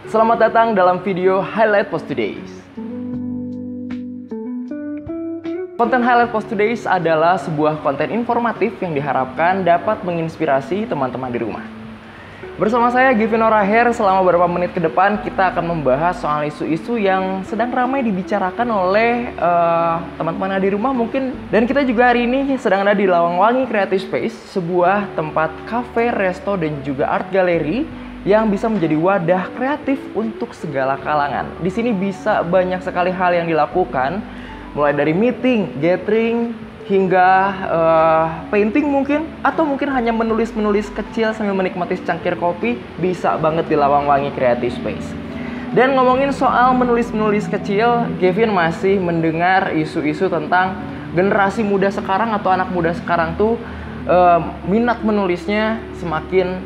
Selamat datang dalam video Highlight Post Todays. Konten Highlight Post Todays adalah sebuah konten informatif yang diharapkan dapat menginspirasi teman-teman di rumah. Bersama saya Givin Oraher, selama beberapa menit ke depan kita akan membahas soal isu-isu yang sedang ramai dibicarakan oleh teman-teman di rumah mungkin. Dan kita juga hari ini sedang ada di Lawangwangi Creative Space, sebuah tempat cafe, resto, dan juga art gallery yang bisa menjadi wadah kreatif untuk segala kalangan. Di sini bisa banyak sekali hal yang dilakukan, mulai dari meeting, gathering, hingga painting mungkin, atau mungkin hanya menulis-menulis kecil sambil menikmati secangkir kopi, bisa banget di Lawangwangi Creative Space. Dan ngomongin soal menulis-menulis kecil, Gavin masih mendengar isu-isu tentang generasi muda sekarang atau anak muda sekarang tuh minat menulisnya semakin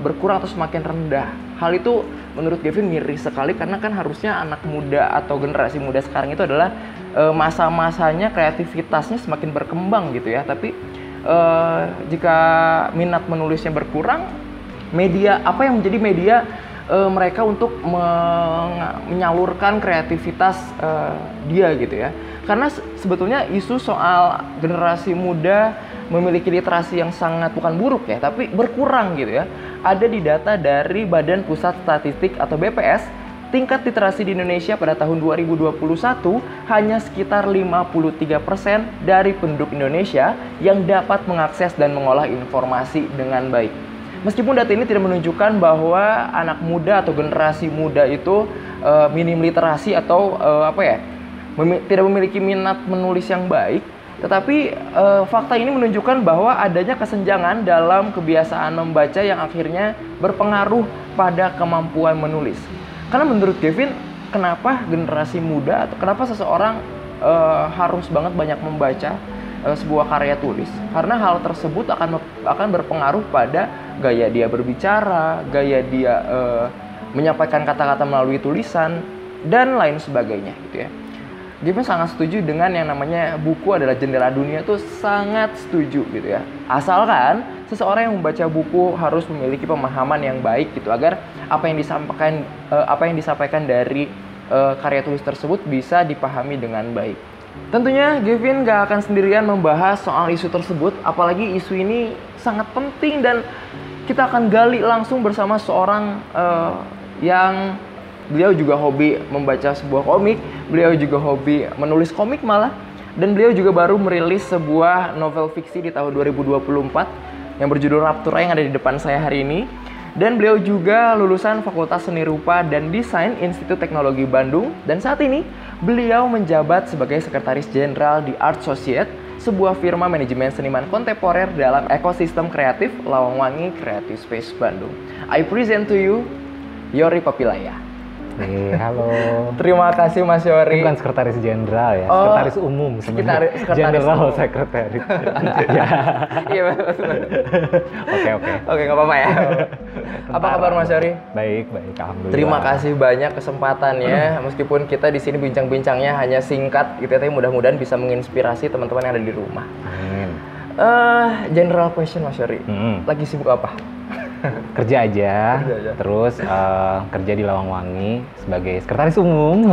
berkurang atau semakin rendah. Hal itu menurut Gavin miris sekali, karena kan harusnya anak muda atau generasi muda sekarang itu adalah masa-masanya kreativitasnya semakin berkembang gitu ya. Tapi jika minat menulisnya berkurang, media apa yang menjadi media mereka untuk menyalurkan kreativitas dia gitu ya. Karena sebetulnya isu soal generasi muda memiliki literasi yang sangat bukan buruk ya, tapi berkurang gitu ya. Ada di data dari Badan Pusat Statistik atau BPS, tingkat literasi di Indonesia pada tahun 2021 hanya sekitar 53% dari penduduk Indonesia yang dapat mengakses dan mengolah informasi dengan baik. Meskipun data ini tidak menunjukkan bahwa anak muda atau generasi muda itu minim literasi atau tidak memiliki minat menulis yang baik, tetapi fakta ini menunjukkan bahwa adanya kesenjangan dalam kebiasaan membaca yang akhirnya berpengaruh pada kemampuan menulis. Karena menurut Gavin, kenapa generasi muda atau kenapa seseorang harus banget banyak membaca sebuah karya tulis? Karena hal tersebut akan berpengaruh pada gaya dia berbicara, gaya dia menyampaikan kata-kata melalui tulisan, dan lain sebagainya gitu ya. Gavin sangat setuju dengan yang namanya buku adalah jendela dunia, tuh sangat setuju gitu ya. Asalkan seseorang yang membaca buku harus memiliki pemahaman yang baik gitu, agar apa yang disampaikan dari karya tulis tersebut bisa dipahami dengan baik. Tentunya Gavin gak akan sendirian membahas soal isu tersebut, apalagi isu ini sangat penting dan kita akan gali langsung bersama seorang yang beliau juga hobi membaca sebuah komik, beliau juga hobi menulis komik malah, dan beliau juga baru merilis sebuah novel fiksi di tahun 2024 yang berjudul Raptura yang ada di depan saya hari ini. Dan beliau juga lulusan Fakultas Seni Rupa dan Desain Institut Teknologi Bandung, dan saat ini beliau menjabat sebagai Sekretaris Jenderal di Art Society, sebuah firma manajemen seniman kontemporer dalam ekosistem kreatif Lawangwangi Creative Space Bandung. I present to you Yori Papilaya. Halo. Terima kasih Mas Yori. Bukan sekretaris jenderal ya, sekretaris umum sebenarnya. Jenderal sekretaris. Iya betul. Oke, nggak apa-apa ya. Apa kabar Mas Yori? Baik, alhamdulillah. Terima kasih banyak kesempatannya. Meskipun kita di sini bincang-bincangnya hanya singkat gitu, tapi mudah-mudahan bisa menginspirasi teman-teman yang ada di rumah. Amin. General question Mas Yori. Lagi sibuk apa? Kerja aja. Terus kerja di Lawangwangi sebagai sekretaris umum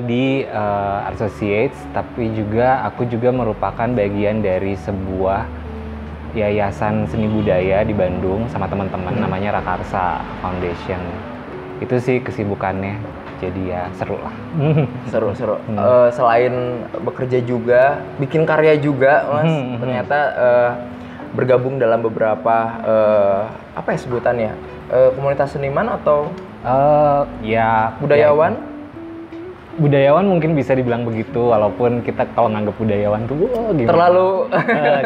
di Art Associates, tapi aku juga merupakan bagian dari sebuah yayasan seni budaya di Bandung sama teman-teman, namanya Rakarsa Foundation. Itu sih kesibukannya, jadi ya seru lah. Seru. Selain bekerja juga, bikin karya juga Mas, ternyata bergabung dalam beberapa sebutannya, komunitas seniman atau budayawan? Budayawan mungkin bisa dibilang begitu, walaupun kita kalau nganggap budayawan tuh gimana? Terlalu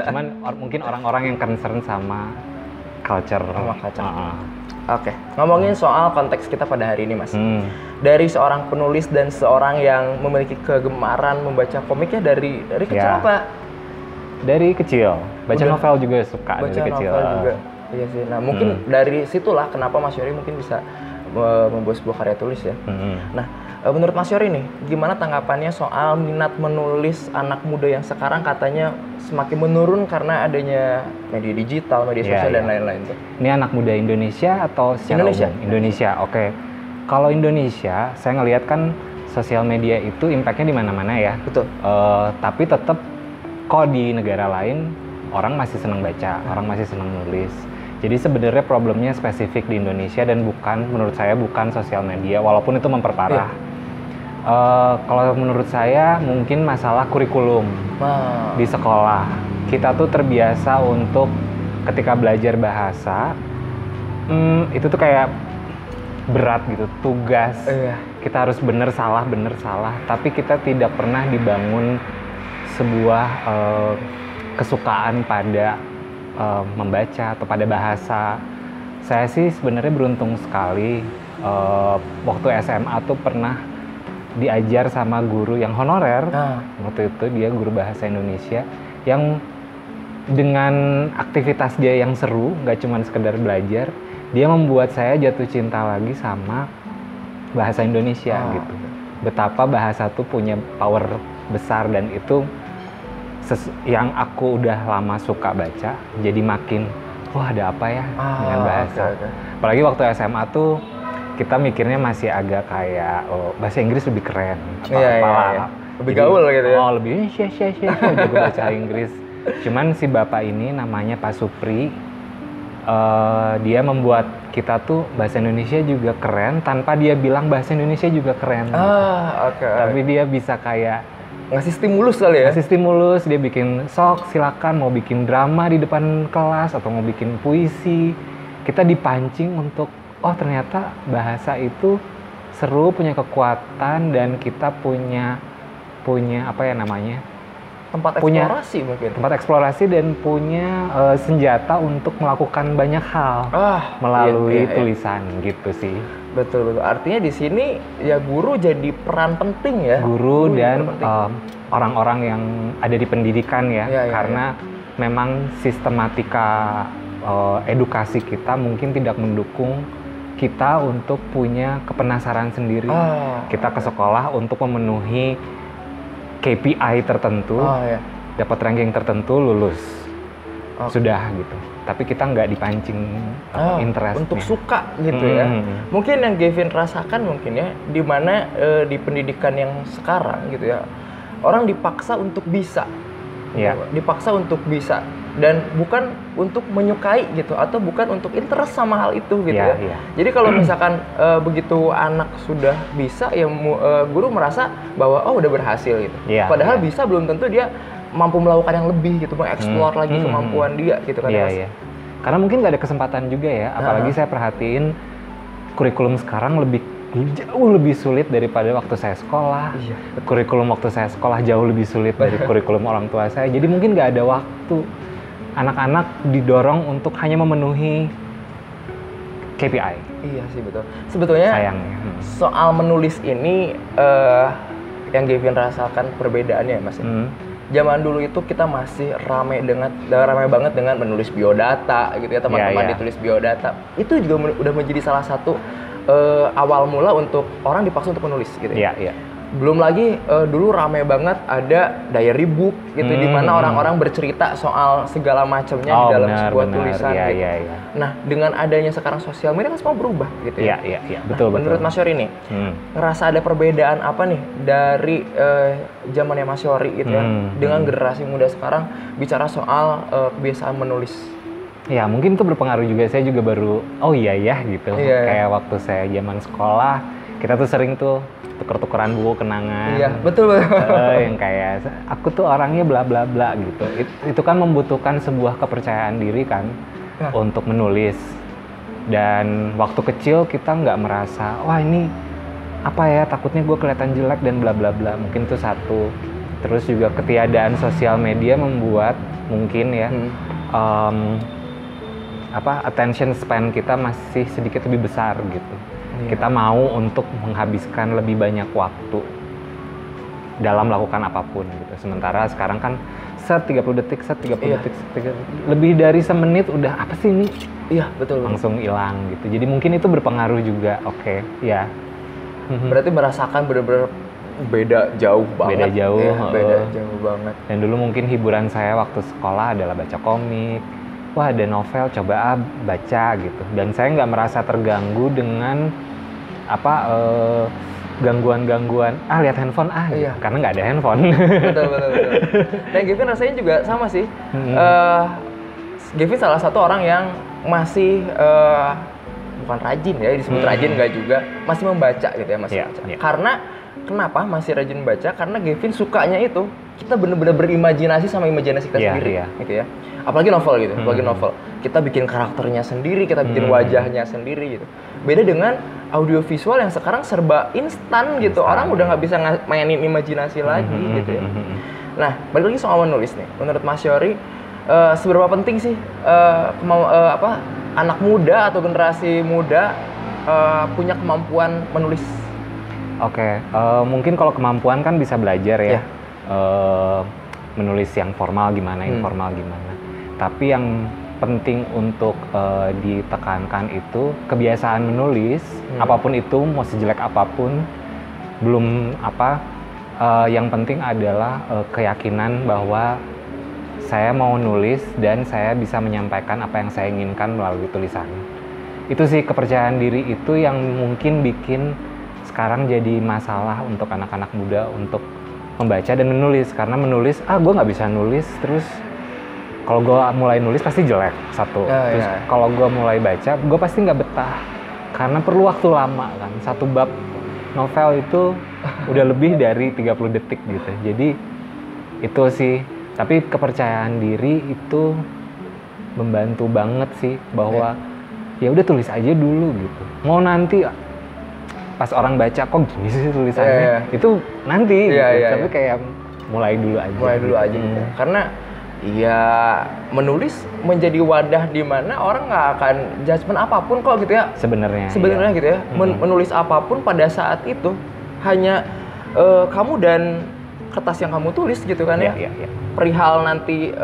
cuman mungkin orang-orang yang concern sama culture. Oke. Ngomongin soal konteks kita pada hari ini Mas, dari seorang penulis dan seorang yang memiliki kegemaran membaca komiknya dari kecil apa? Dari kecil, baca novel juga suka dari kecil. Novel juga. Iya sih. Nah, mungkin dari situlah kenapa Mas Yori mungkin bisa membuat sebuah karya tulis ya. Nah, menurut Mas Yory nih, gimana tanggapannya soal minat menulis anak muda yang sekarang katanya semakin menurun karena adanya media digital, media sosial dan lain-lain tuh? Ini anak muda Indonesia atau secara Indonesia? umum? Indonesia, oke. Kalau Indonesia, saya ngelihat kan sosial media itu impact-nya di mana-mana ya. Betul. Tapi tetap kok di negara lain orang masih senang baca, orang masih senang nulis. Jadi sebenarnya problemnya spesifik di Indonesia dan menurut saya bukan sosial media, walaupun itu memperparah. Kalau menurut saya mungkin masalah kurikulum di sekolah. Kita tuh terbiasa untuk ketika belajar bahasa, itu tuh kayak berat gitu, tugas. Kita harus bener salah, tapi kita tidak pernah dibangun sebuah kesukaan pada membaca atau pada bahasa. Saya sih sebenarnya beruntung sekali waktu SMA tuh pernah diajar sama guru yang honorer. Waktu itu dia guru bahasa Indonesia yang dengan aktivitas dia yang seru, nggak cuma sekedar belajar, dia membuat saya jatuh cinta lagi sama bahasa Indonesia gitu. Betapa bahasa tuh punya power besar dan itu yang aku udah lama suka baca, jadi makin wah ada apa ya dengan bahasa. Apalagi waktu SMA tuh kita mikirnya masih agak kayak bahasa Inggris lebih keren, lebih gaul gitu ya. Lebih jago baca Inggris. Cuman si bapak ini namanya Pak Supri, dia membuat kita tuh bahasa Indonesia juga keren tanpa dia bilang bahasa Indonesia juga keren. Tapi dia bisa kayak ngasih stimulus kali ya? Ngasih stimulus, dia bikin sok silakan mau bikin drama di depan kelas atau mau bikin puisi. Kita dipancing untuk, oh ternyata bahasa itu seru, punya kekuatan dan kita punya apa ya namanya? Tempat eksplorasi mungkin. Tempat eksplorasi dan punya senjata untuk melakukan banyak hal melalui tulisan gitu sih. Betul. Artinya di sini ya guru jadi peran penting ya. Guru dan orang-orang yang ada di pendidikan ya. Karena memang sistematika edukasi kita mungkin tidak mendukung kita untuk punya kepenasaran sendiri. Kita ke sekolah untuk memenuhi KPI tertentu, dapat ranking tertentu, lulus. Sudah gitu. Tapi kita nggak dipancing interest untuk suka gitu ya. Mungkin yang Gavin rasakan mungkin ya, di mana di pendidikan yang sekarang gitu ya, orang dipaksa untuk bisa, dipaksa untuk bisa dan bukan untuk menyukai gitu atau bukan untuk interest sama hal itu gitu ya. Jadi kalau misalkan begitu anak sudah bisa ya guru merasa bahwa udah berhasil gitu. Padahal bisa belum tentu dia mampu melakukan yang lebih gitu, mengeksplor lagi kemampuan dia gitu kan. Karena mungkin nggak ada kesempatan juga ya, apalagi saya perhatiin kurikulum sekarang jauh lebih sulit daripada waktu saya sekolah. Kurikulum waktu saya sekolah jauh lebih sulit dari kurikulum orang tua saya. Jadi mungkin nggak ada waktu. Anak-anak didorong untuk hanya memenuhi KPI. Iya sih betul. Sebetulnya sayangnya soal menulis ini yang Gavin rasakan perbedaannya Mas. Zaman dulu itu kita masih ramai banget dengan menulis biodata gitu ya, teman-teman ditulis biodata. Itu juga udah menjadi salah satu awal mula untuk orang dipaksa untuk menulis gitu ya. Belum lagi dulu ramai banget ada diary book gitu di mana orang-orang bercerita soal segala macamnya di dalam sebuah tulisan gitu. Nah, dengan adanya sekarang sosial media kan semua berubah gitu ya. Betul. Menurut Mas Yory nih, ngerasa ada perbedaan apa nih dari zamannya Mas Yory gitu ya dengan generasi muda sekarang bicara soal kebiasaan menulis? Ya mungkin itu berpengaruh juga, saya juga baru gitu. Kayak waktu saya zaman sekolah, kita tuh sering tuh tuker-tukeran buku kenangan. Betul. Yang kayak aku tuh orangnya bla bla bla gitu. Itu kan membutuhkan sebuah kepercayaan diri kan untuk menulis. Dan waktu kecil kita nggak merasa, wah ini apa ya, takutnya gue kelihatan jelek dan bla bla bla. Mungkin itu satu. Terus juga ketiadaan sosial media membuat mungkin ya attention span kita masih sedikit lebih besar gitu. Kita mau untuk menghabiskan lebih banyak waktu dalam melakukan apapun gitu. Sementara sekarang kan set 30 detik, lebih dari semenit udah apa sih ini? Iya, betul. Langsung hilang gitu. Jadi mungkin itu berpengaruh juga. Oke, ya. Berarti merasakan bener-bener beda jauh banget. Beda jauh banget. Dan dulu mungkin hiburan saya waktu sekolah adalah baca komik. Wah, ada novel, coba baca gitu. Dan saya nggak merasa terganggu dengan gangguan-gangguan, lihat handphone gitu. Karena nggak ada handphone. Betul. Dan Gavin rasanya juga sama sih. Gavin salah satu orang yang masih bukan rajin ya, disebut rajin nggak juga, masih membaca gitu ya, masih baca. Karena kenapa masih rajin baca? Karena Gavin sukanya itu kita benar-benar berimajinasi sama imajinasi kita sendiri, gitu ya. Apalagi novel gitu, apalagi novel. Kita bikin karakternya sendiri, kita bikin wajahnya sendiri gitu. Beda dengan audiovisual yang sekarang serba instan gitu. Orang udah nggak bisa mainin imajinasi lagi gitu ya. Nah, balik lagi soal menulis nih. Menurut Mas Yory, seberapa penting sih anak muda atau generasi muda punya kemampuan menulis? Oke, mungkin kalau kemampuan kan bisa belajar ya. Menulis yang formal gimana, informal gimana. Tapi yang penting untuk ditekankan itu kebiasaan menulis, apapun itu, mau sejelek apapun, yang penting adalah keyakinan bahwa saya mau nulis dan saya bisa menyampaikan apa yang saya inginkan melalui tulisan. Itu sih kepercayaan diri itu yang mungkin bikin sekarang jadi masalah untuk anak-anak muda untuk membaca dan menulis. Karena menulis, gue nggak bisa nulis, terus kalau gue mulai nulis pasti jelek, satu. Terus kalau gue mulai baca, gue pasti nggak betah. Karena perlu waktu lama kan, satu bab novel itu udah lebih dari 30 detik gitu. Jadi itu sih, tapi kepercayaan diri itu membantu banget sih, bahwa ya udah tulis aja dulu gitu. Mau nanti pas orang baca kok gini sih tulisannya, itu nanti gitu. Tapi kayak mulai dulu aja gitu. Karena ya menulis menjadi wadah di mana orang nggak akan judgement apapun kok gitu ya. Sebenarnya gitu ya. Menulis apapun pada saat itu hanya kamu dan kertas yang kamu tulis gitu kan ya. Perihal nanti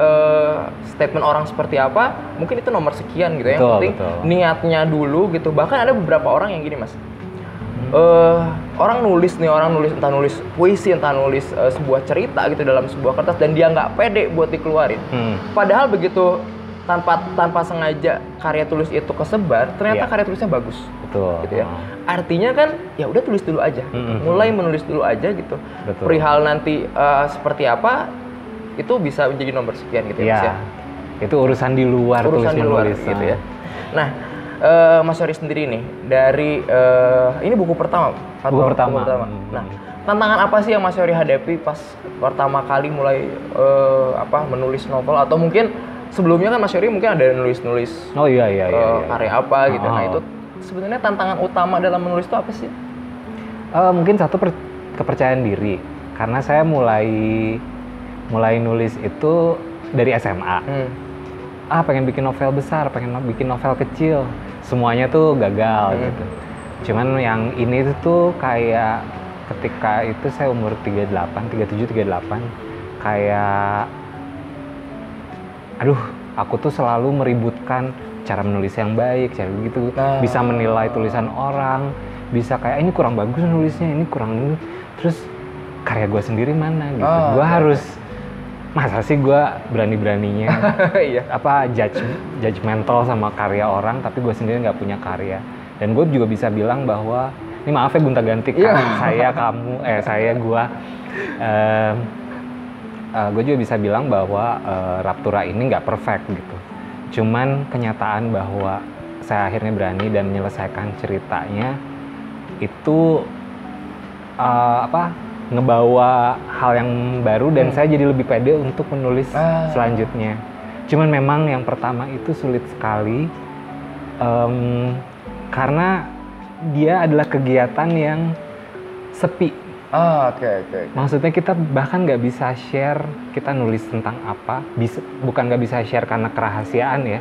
statement orang seperti apa, mungkin itu nomor sekian gitu ya. Yang penting niatnya dulu gitu. Bahkan ada beberapa orang yang gini Mas. Orang nulis entah nulis puisi, entah nulis sebuah cerita gitu dalam sebuah kertas, dan dia nggak pede buat dikeluarin. Padahal begitu tanpa sengaja karya tulis itu kesebar, ternyata karya tulisnya bagus. Gitu ya. Artinya kan ya udah tulis dulu aja, mulai menulis dulu aja gitu. Perihal nanti seperti apa itu bisa menjadi nomor sekian gitu ya Mas ya. Itu urusan di luar menulis gitu ya. Nah, Mas Yory sendiri nih dari ini buku pertama. Nah, tantangan apa sih yang Mas Yory hadapi pas pertama kali mulai menulis novel, atau mungkin sebelumnya kan Mas Yory mungkin ada nulis karya apa gitu. Nah, itu sebenarnya tantangan utama dalam menulis itu apa sih? Mungkin satu kepercayaan diri, karena saya mulai nulis itu dari SMA. Pengen bikin novel besar, pengen bikin novel kecil, semuanya tuh gagal gitu. Cuman yang ini tuh kayak ketika itu saya umur 37, 38, kayak aku tuh selalu meributkan cara menulis yang baik, cara begitu, bisa menilai tulisan orang, bisa kayak ini kurang bagus nulisnya, ini kurang ini, terus karya gue sendiri mana gitu. Gue harus, masa sih gue berani-beraninya judgmental sama karya orang, tapi gue sendiri nggak punya karya. Dan gue juga bisa bilang bahwa ini maaf ya gonta-ganti saya, kamu, gue juga bisa bilang bahwa Raptura ini nggak perfect gitu. Cuman kenyataan bahwa saya akhirnya berani dan menyelesaikan ceritanya itu ngebawa hal yang baru, dan saya jadi lebih pede untuk menulis selanjutnya. Cuman memang yang pertama itu sulit sekali, karena dia adalah kegiatan yang sepi. Maksudnya kita bahkan nggak bisa share kita nulis tentang apa, bukan nggak bisa share karena kerahasiaan ya.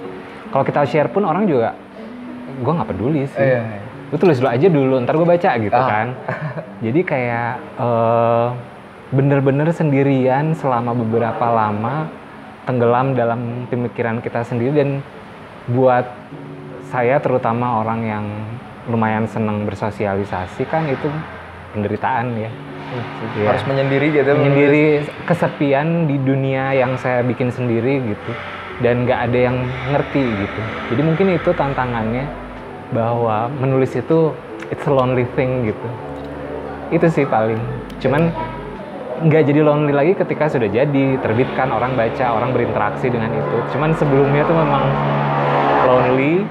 Kalau kita share pun orang juga, gue nggak peduli sih. Lu tulis dulu aja dulu, ntar gue baca gitu kan. Jadi kayak bener-bener sendirian selama beberapa lama, tenggelam dalam pemikiran kita sendiri. Dan buat saya terutama orang yang lumayan senang bersosialisasi kan itu penderitaan ya. Harus menyendiri gitu. Menyendiri, kesepian di dunia yang saya bikin sendiri gitu. Dan nggak ada yang ngerti gitu. Jadi mungkin itu tantangannya, bahwa menulis itu it's a lonely thing gitu. Itu sih paling. Cuman nggak jadi lonely lagi ketika sudah jadi, terbitkan, orang baca, orang berinteraksi dengan itu. Cuman sebelumnya tuh memang lonely,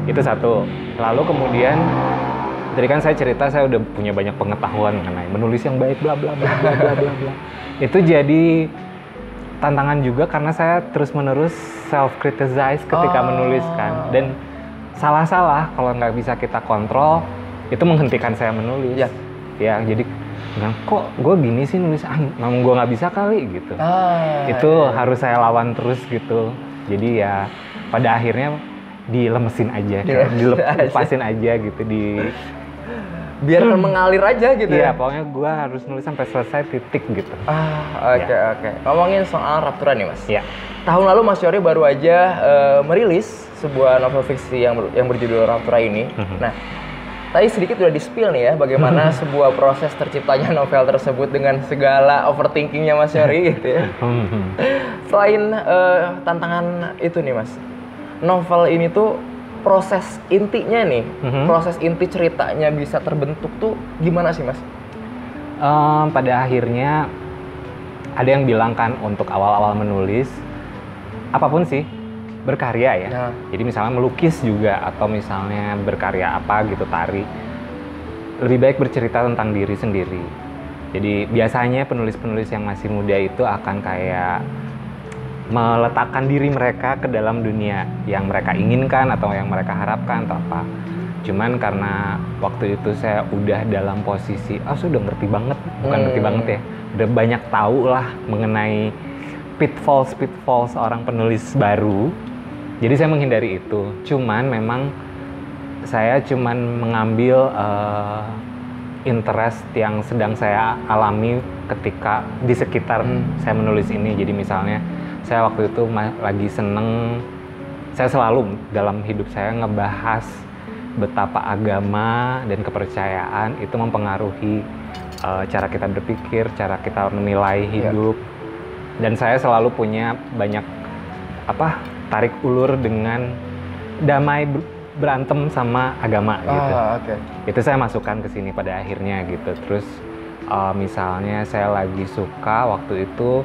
itu satu. Lalu kemudian, tadi kan saya cerita saya udah punya banyak pengetahuan mengenai menulis yang baik, bla bla bla bla bla bla bla. Itu jadi tantangan juga karena saya terus-menerus self-criticize ketika menulis kan. Dan salah-salah kalau nggak bisa kita kontrol, itu menghentikan saya menulis. Ya jadi kok gue gini sih nulis, memang gue nggak bisa kali gitu. Itu harus saya lawan terus gitu. Jadi ya pada akhirnya dilemesin aja, dilepasin aja gitu, biar mengalir aja gitu. Iya, pokoknya gue harus nulis sampai selesai titik gitu. Oke. Ngomongin soal Raptura nih Mas. Iya. Tahun lalu Mas Yohri baru aja merilis sebuah novel fiksi yang berjudul Raptura ini. Nah, tadi sedikit udah di-spill nih ya, bagaimana sebuah proses terciptanya novel tersebut dengan segala overthinkingnya Mas Yohri gitu ya. Selain tantangan itu nih Mas, novel ini tuh proses intinya nih, proses inti ceritanya bisa terbentuk tuh gimana sih Mas? Pada akhirnya ada yang bilang kan untuk awal-awal menulis, apapun sih, berkarya ya. Jadi misalnya melukis juga, atau misalnya berkarya apa gitu, tari, lebih baik bercerita tentang diri sendiri. Jadi biasanya penulis-penulis yang masih muda itu akan kayak meletakkan diri mereka ke dalam dunia yang mereka inginkan atau yang mereka harapkan atau apa. Cuman karena waktu itu saya udah dalam posisi, sudah ngerti banget, bukan ngerti banget ya, udah banyak tahu lah mengenai pitfalls orang penulis baru. Jadi saya menghindari itu. Cuman memang saya mengambil interest yang sedang saya alami ketika di sekitar saya menulis ini. Jadi misalnya saya waktu itu lagi seneng, saya selalu dalam hidup saya ngebahas betapa agama dan kepercayaan itu mempengaruhi cara kita berpikir, cara kita menilai hidup. Dan saya selalu punya banyak tarik ulur dengan damai berantem sama agama gitu. Itu saya masukkan ke sini pada akhirnya gitu. Terus misalnya saya lagi suka waktu itu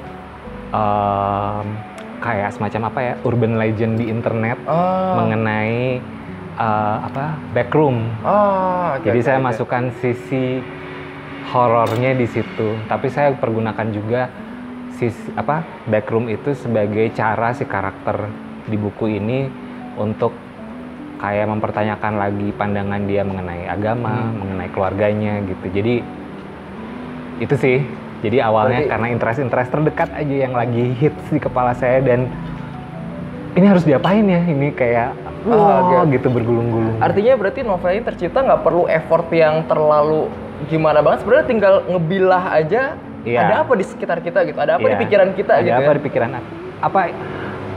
kayak semacam urban legend di internet mengenai backroom. Jadi saya masukkan sisi horornya di situ. Tapi saya pergunakan juga sisi backroom itu sebagai cara si karakter di buku ini untuk kayak mempertanyakan lagi pandangan dia mengenai agama, mengenai keluarganya gitu. Jadi itu sih. Jadi awalnya karena interest terdekat aja yang lagi hits di kepala saya, dan ini harus diapain ya? Ini kayak gitu bergulung-gulung. Artinya berarti novel ini tercipta nggak perlu effort yang terlalu gimana banget, sebenarnya tinggal ngebilah aja. Ada apa di sekitar kita gitu, ada apa di pikiran kita gitu. Ada apa di pikiran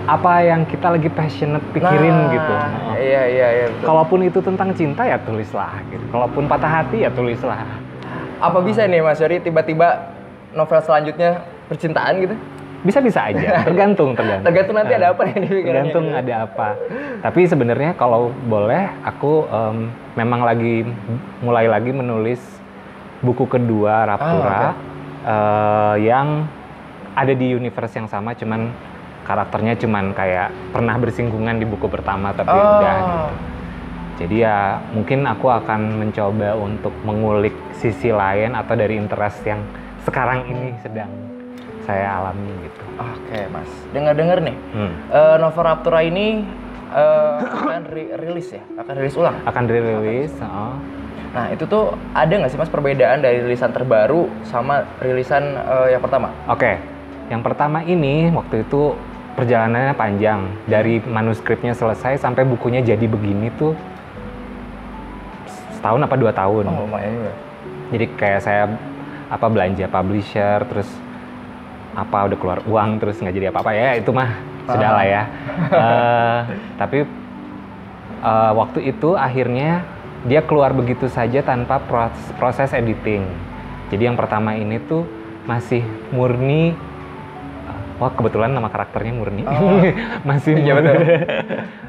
apa yang kita lagi passionate pikirin gitu. Iya. Kalaupun itu tentang cinta ya tulislah gitu. Kalaupun patah hati ya tulislah. Apa bisa nih Mas Yohri tiba-tiba novel selanjutnya percintaan gitu? Bisa aja, tergantung nanti ada apa nih di pikirannya. Tergantung ada apa. Tapi sebenarnya kalau boleh, aku memang mulai lagi menulis buku kedua Raptura. Yang ada di universe yang sama, cuman karakternya kayak pernah bersinggungan di buku pertama tapi udah gitu. Jadi ya mungkin aku akan mencoba untuk mengulik sisi lain atau dari interest yang sekarang ini sedang saya alami gitu. Oke Mas, dengar nih novel Raptura ini akan rilis ya? Akan rilis ulang? Akan dirilis. Nah itu tuh ada nggak sih Mas perbedaan dari rilisan terbaru sama rilisan yang pertama? Oke, yang pertama ini waktu itu perjalanannya panjang. Dari manuskripnya selesai sampai bukunya jadi begini tuh setahun apa 2 tahun. Lumayan juga. Jadi kayak saya apa belanja publisher, terus apa udah keluar uang terus nggak jadi apa-apa ya, itu mah sudah lah ya. Tapi waktu itu akhirnya dia keluar begitu saja tanpa proses editing. Jadi yang pertama ini tuh masih murni, wah kebetulan nama karakternya murni, masih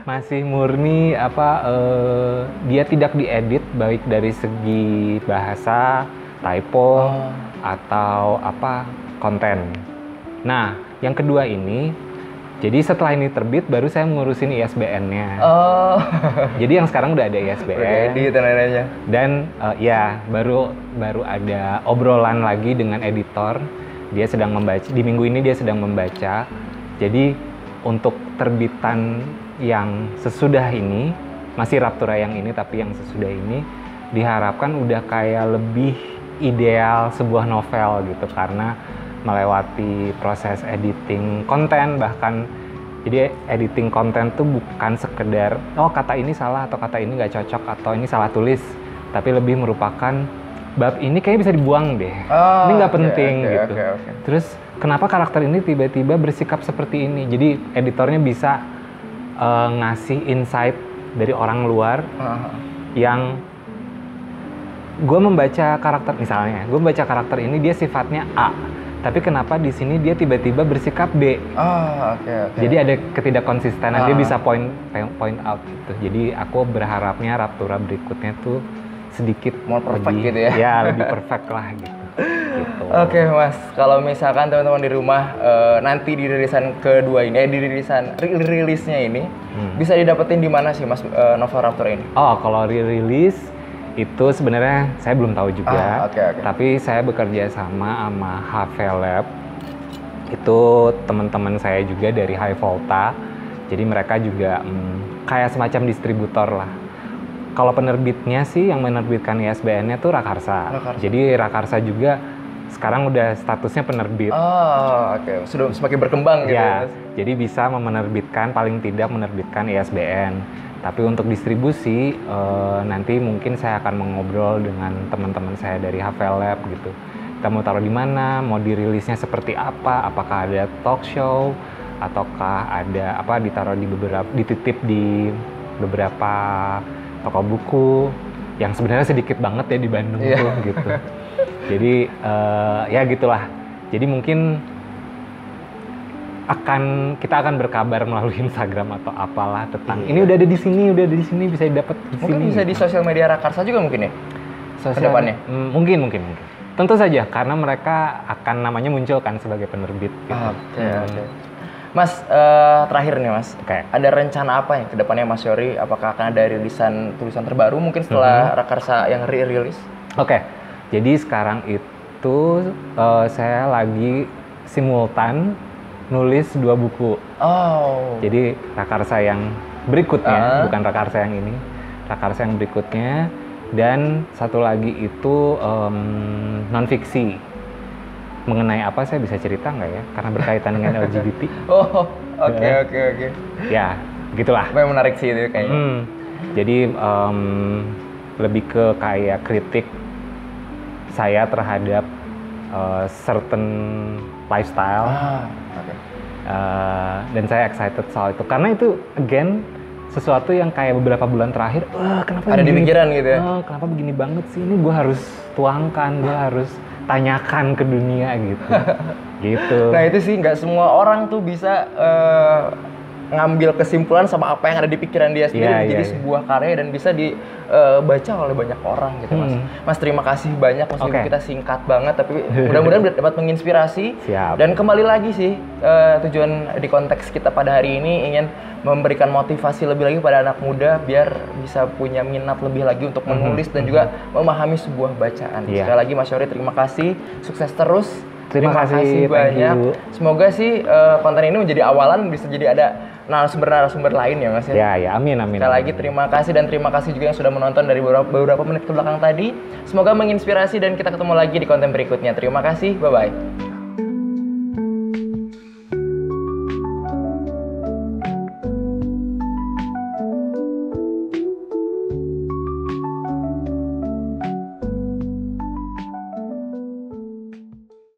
masih murni apa, dia tidak diedit baik dari segi bahasa, typo atau apa konten. Nah, yang kedua ini, jadi setelah ini terbit baru saya ngurusin ISBN-nya. Jadi yang sekarang udah ada ISBN. Dan ya baru ada obrolan lagi dengan editor. Dia sedang membaca, di minggu ini dia sedang membaca. Jadi untuk terbitan yang sesudah ini, masih Raptura yang ini tapi yang sesudah ini diharapkan udah kayak lebih ideal sebuah novel gitu, karena melewati proses editing konten. Bahkan jadi editing konten tuh bukan sekedar oh kata ini salah atau kata ini nggak cocok atau ini salah tulis, tapi lebih merupakan bab ini kayaknya bisa dibuang deh, ini nggak penting gitu. Terus kenapa karakter ini tiba-tiba bersikap seperti ini, jadi editornya bisa ngasih insight dari orang luar yang gue membaca karakter, misalnya gue membaca karakter ini dia sifatnya A, tapi kenapa di sini dia tiba-tiba bersikap B. Jadi ada ketidakkonsistenan, dia bisa point out gitu. Jadi aku berharapnya Raptura berikutnya tuh sedikit more perfect lebih, gitu ya. Ya, lebih perfect lah gitu. Oke Mas, kalau misalkan teman-teman di rumah nanti di rilisan kedua ini, di rilisnya ini bisa didapetin di mana sih Mas novel Raptura ini? Oh, kalau rilis itu sebenarnya saya belum tahu juga, tapi saya bekerja sama HV Lab, itu teman-teman saya juga dari High Volta, jadi mereka juga kayak semacam distributor lah. Kalau penerbitnya sih yang menerbitkan ISBN-nya tuh Rakarsa. Jadi Rakarsa juga sekarang udah statusnya penerbit. Sudah semakin berkembang gitu ya. Jadi bisa menerbitkan, paling tidak menerbitkan ISBN. Tapi untuk distribusi, nanti mungkin saya akan mengobrol dengan teman-teman saya dari HV Lab gitu. Kita mau taruh di mana, mau dirilisnya seperti apa, apakah ada talk show, ataukah ada apa ditaruh di dititip di beberapa toko buku, yang sebenarnya sedikit banget ya di Bandung tuh gitu. Jadi ya gitulah. Jadi mungkin kita akan berkabar melalui Instagram atau apalah tentang ini udah ada di sini, bisa didapat di sini. Mungkin bisa di sosial media Rakarsa juga mungkin ya? Kedepannya? Mungkin. Tentu saja, karena mereka akan namanya muncul kan sebagai penerbit. Gitu. Mas, terakhir nih Mas, ada rencana apa ya kedepannya Mas Yohri? Apakah akan ada tulisan terbaru mungkin setelah Rakarsa yang rilis? Jadi sekarang itu saya lagi simultan nulis 2 buku. Jadi Rakarsa yang berikutnya, bukan Rakarsa yang ini, Rakarsa yang berikutnya, dan satu lagi itu non-fiksi. Mengenai apa saya bisa cerita nggak ya? Karena berkaitan dengan LGBT. Oke. Ya, begitulah. Memang menarik sih itu kayaknya. Jadi lebih ke kayak kritik saya terhadap certain lifestyle. Dan saya excited soal itu karena itu again sesuatu yang kayak beberapa bulan terakhir kenapa ada di pikiran gitu ya, kenapa begini banget sih, ini gue harus tuangkan, gue harus tanyakan ke dunia gitu. Nah itu sih nggak semua orang tuh bisa ngambil kesimpulan sama apa yang ada di pikiran dia sendiri menjadi sebuah karya dan bisa dibaca oleh banyak orang gitu Mas. Mas terima kasih banyak, meskipun kita singkat banget tapi mudah-mudahan dapat menginspirasi. Dan kembali lagi sih tujuan di konteks kita pada hari ini ingin memberikan motivasi lebih lagi pada anak muda biar bisa punya minat lebih lagi untuk menulis dan juga memahami sebuah bacaan. Sekali lagi Mas Yohri terima kasih, sukses terus. Terima kasih banyak. Semoga sih konten ini menjadi awalan bisa jadi ada narasumber lain ya Mas ya. Ya, amin. Sekali lagi terima kasih, dan terima kasih juga yang sudah menonton dari beberapa menit ke belakang tadi. Semoga menginspirasi dan kita ketemu lagi di konten berikutnya. Terima kasih, bye-bye.